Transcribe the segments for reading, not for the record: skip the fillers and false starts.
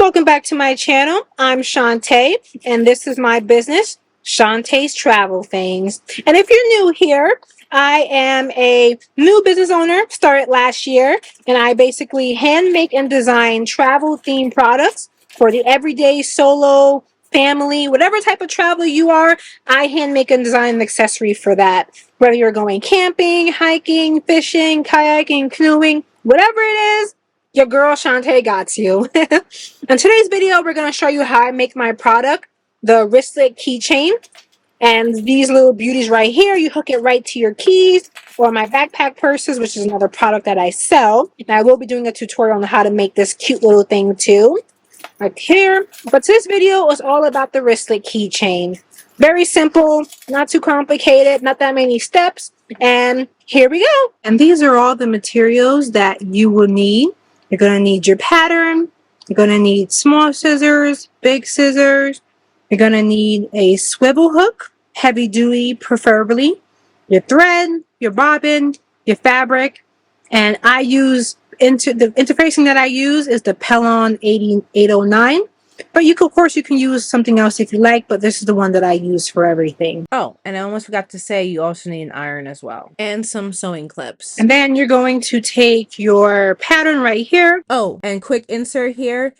Welcome back to my channel. I'm Shantae, and this is my business, Shantae's Travel Things. And if you're new here, I am a new business owner, started last year, and I basically hand make and design travel themed products for the everyday solo, family, whatever type of traveler you are. I hand make and design an accessory for that. Whether you're going camping, hiking, fishing, kayaking, canoeing, whatever it is, your girl Shantae got you. In today's video, we're going to show you how I make my product, the Wristlet keychain. And these little beauties right here, you hook it right to your keys or my backpack purses, which is another product that I sell. And I will be doing a tutorial on how to make this cute little thing too, right here. But this video is all about the Wristlet keychain. Very simple, not too complicated, not that many steps. And here we go. And these are all the materials that you will need. You're going to need your pattern. You're going to need small scissors, big scissors. You're going to need a swivel hook, heavy duty preferably, your thread, your bobbin, your fabric. And I use the interfacing that I use is the Pellon 8809. But of course, you can use something else if you like, but this is the one that I use for everything. Oh, and I almost forgot to say you also need an iron as well. And some sewing clips. And then you're going to take your pattern right here. Oh, and quick insert here.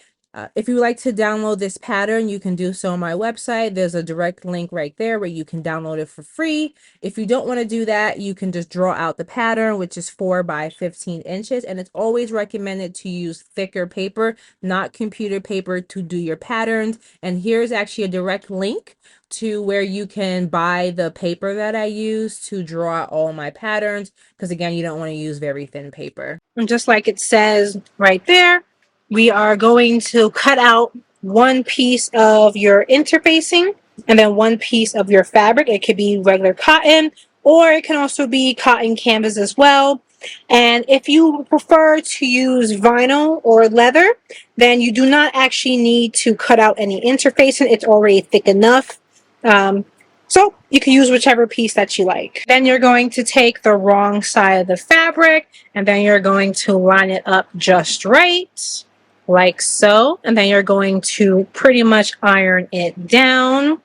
If you would like to download this pattern, you can do so on my website. There's a direct link right there where you can download it for free. If you don't want to do that, you can just draw out the pattern, which is 4 by 15 inches. And it's always recommended to use thicker paper, not computer paper, to do your patterns. And here's actually a direct link to where you can buy the paper that I use to draw out all my patterns. Because again, you don't want to use very thin paper. And just like it says right there, we are going to cut out one piece of your interfacing and then one piece of your fabric. It could be regular cotton, or it can also be cotton canvas as well. And if you prefer to use vinyl or leather, then you do not actually need to cut out any interfacing. It's already thick enough. So you can use whichever piece that you like. Then you're going to take the wrong side of the fabric, and then you're going to line it up just right, like so. And then you're going to pretty much iron it down.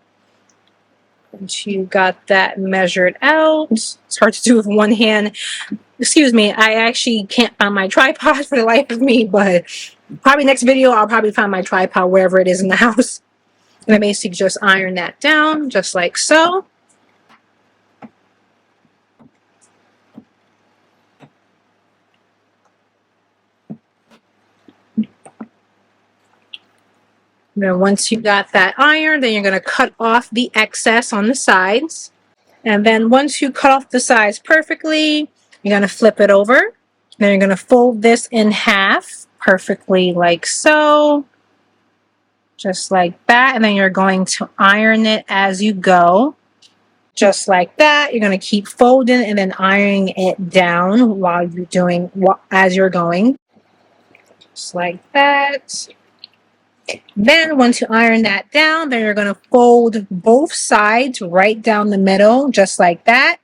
Once you got that measured out, it's hard to do with one hand. Excuse me, I actually can't find my tripod for the life of me, but probably next video I'll probably find my tripod wherever it is in the house. And I basically just iron that down, just like so. Then once you got that iron, then you're going to cut off the excess on the sides. And then once you cut off the sides perfectly, you're going to flip it over. Then you're going to fold this in half perfectly like so. Just like that. And then you're going to iron it as you go. Just like that. You're going to keep folding and then ironing it down while you're doing, as you're going. Just like that. Then once you iron that down, then you're going to fold both sides right down the middle, just like that.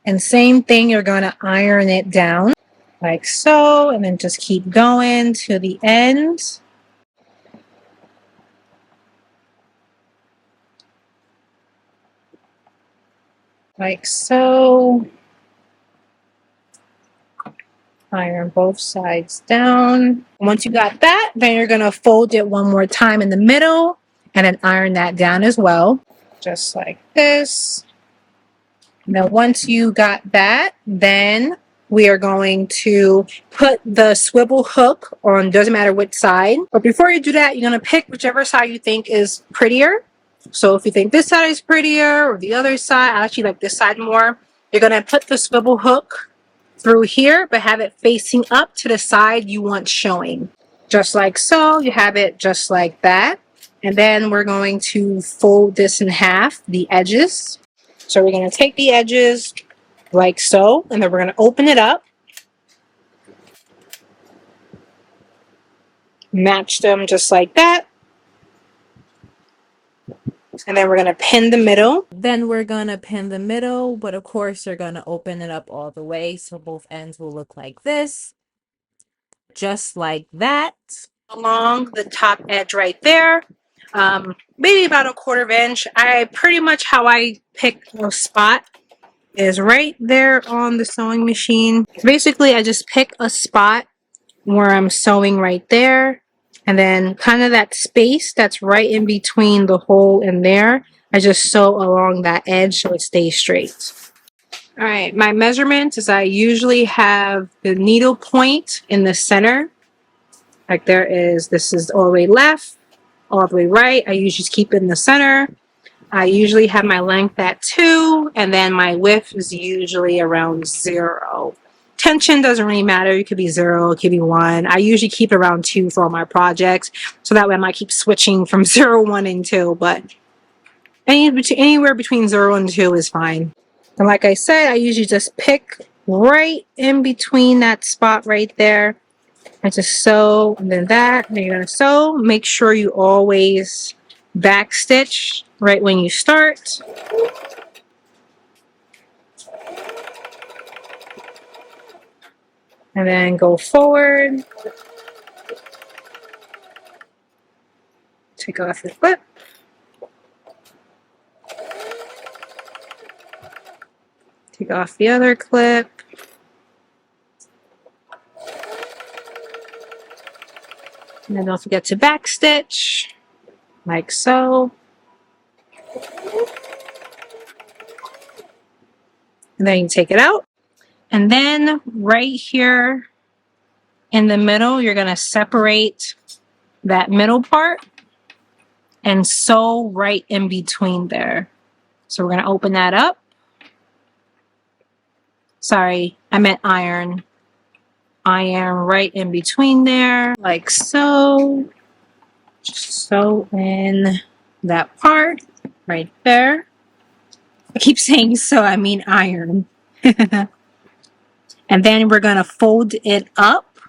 And same thing, you're going to iron it down like so, and then just keep going to the end. Like so. Iron both sides down. Once you got that, then you're going to fold it one more time in the middle and then iron that down as well, just like this. Now, once you got that, then we are going to put the swivel hook on, doesn't matter which side. But before you do that, you're going to pick whichever side you think is prettier. So if you think this side is prettier or the other side, I actually like this side more. You're going to put the swivel hook through here, but have it facing up to the side you want showing. Just like so, you have it just like that. And then we're going to fold this in half, the edges. So we're going to take the edges like so, and then we're going to open it up. Match them just like that. And then we're going to pin the middle. Then we're going to pin the middle, but of course you're going to open it up all the way so both ends will look like this. Just like that. along the top edge right there, maybe about a 1/4 inch. I pretty much how I pick a spot is right there on the sewing machine. Basically, I just pick a spot where I'm sewing right there, and then kind of that space that's right in between the hole and there, I just sew along that edge so it stays straight. All right, my measurements is I usually have the needle point in the center. Like this is all the way left, all the way right. I usually just keep it in the center. I usually have my length at 2, and then my width is usually around 0. Tension doesn't really matter. It could be 0, it could be 1. I usually keep around 2 for all my projects, so that way I might keep switching from 0, 1, and 2, but anywhere between 0 and 2 is fine. And like I said, I usually just pick right in between that spot right there. I just sew, and then you're going to sew. Make sure you always back stitch right when you start. And then go forward. Take off your clip. Take off the other clip. And then don't forget to back stitch, like so. And then you take it out. And then right here in the middle, you're going to separate that middle part and sew right in between there. So we're going to open that up. Sorry, I meant iron. Iron right in between there, like so. Just sew in that part right there. I keep saying so, I mean iron. And then we're going to fold it up.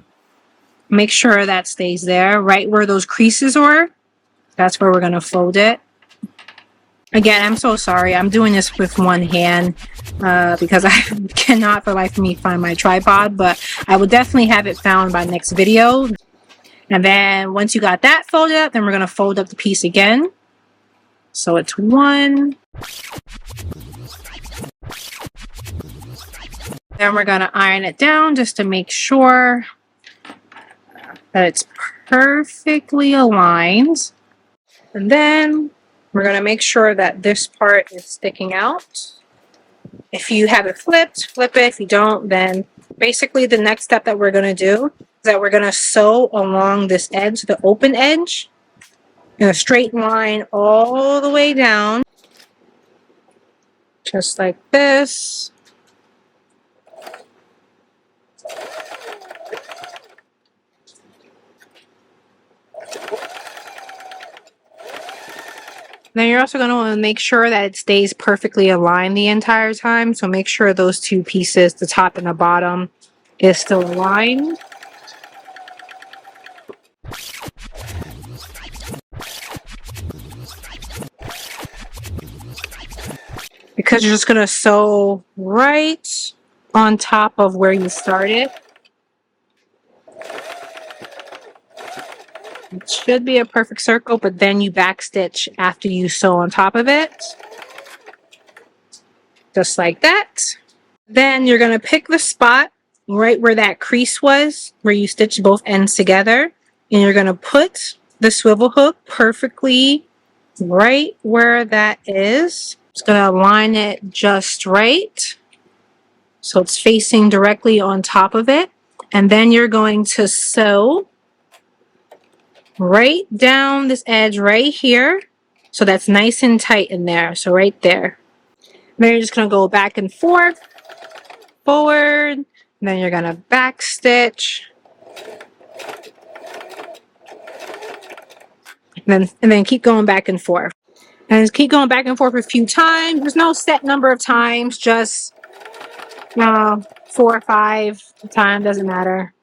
Make sure that stays there, right where those creases are. That's where we're going to fold it. Again, I'm so sorry. I'm doing this with one hand because I cannot for life of me find my tripod, but I will definitely have it found by next video. And then once you got that folded up, then we're going to fold up the piece again. So it's 1. Then we're going to iron it down just to make sure that it's perfectly aligned. And then we're going to make sure that this part is sticking out. If you have it flipped, flip it. If you don't, then basically the next step that we're going to do is that we're going to sew along this edge, the open edge, in a straight line all the way down. Just like this. Then you're also going to want to make sure that it stays perfectly aligned the entire time. So make sure those two pieces, the top and the bottom, is still aligned. Because you're just going to sew right on top of where you started. It should be a perfect circle, but then you back stitch after you sew on top of it. Just like that. Then you're going to pick the spot right where that crease was, where you stitched both ends together. And you're going to put the swivel hook perfectly right where that is. It's going to align it just right. So it's facing directly on top of it. And then you're going to sew right down this edge right here. So that's nice and tight in there. So right there. Then you're just going to go back and forth, forward. And then you're going to back stitch. And then keep going back and forth. And just keep going back and forth a few times. There's no set number of times, just 4 or 5 times, doesn't matter.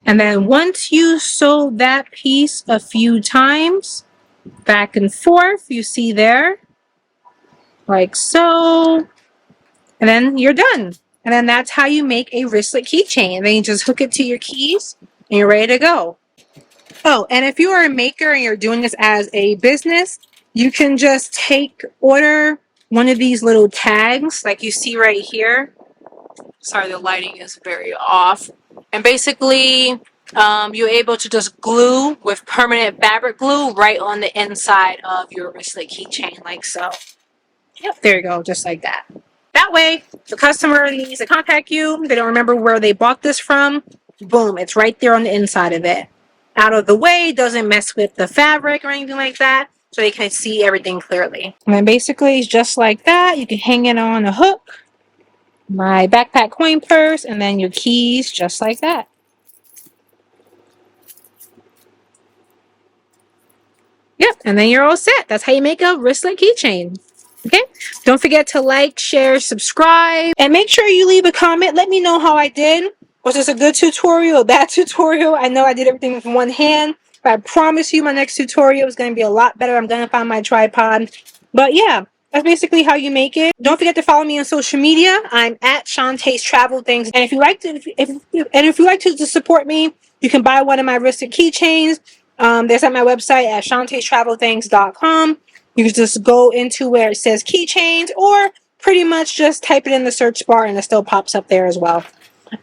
And then once you sew that piece a few times, back and forth, you see there, like so, and then you're done. And then that's how you make a wristlet keychain. And then you just hook it to your keys, and you're ready to go. Oh, and if you are a maker and you're doing this as a business, you can just order one of these little tags like you see right here. Sorry, the lighting is very off. And basically, you're able to just glue with permanent fabric glue right on the inside of your wristlet keychain, like so. Yep, there you go, just like that. That way, the customer needs to contact you. They don't remember where they bought this from. Boom, it's right there on the inside of it. Out of the way, doesn't mess with the fabric or anything like that, so they can see everything clearly. And then basically, it's just like that. You can hang it on a hook, my backpack coin purse, and then your keys, just like that. Yep, and then you're all set. That's how you make a wristlet keychain. Okay, don't forget to like, share, subscribe, and make sure you leave a comment. Let me know how I did. Was this a good tutorial, a bad tutorial? I know I did everything with one hand, but I promise you my next tutorial is going to be a lot better. I'm going to find my tripod. But yeah, that's basically how you make it. Don't forget to follow me on social media. I'm at Shantae's Travel Things. And if you like to, if you like to support me, you can buy one of my wristed keychains. There's at my website at shantaestravelthings.com. You can just go into where it says keychains, or pretty much just type it in the search bar and it still pops up there as well.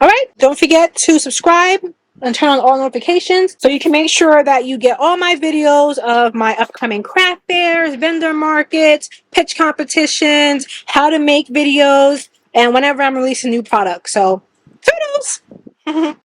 All right, don't forget to subscribe and turn on all notifications so you can make sure that you get all my videos of my upcoming craft fairs, vendor markets, pitch competitions, how to make videos, and whenever I'm releasing new products. So, toodles!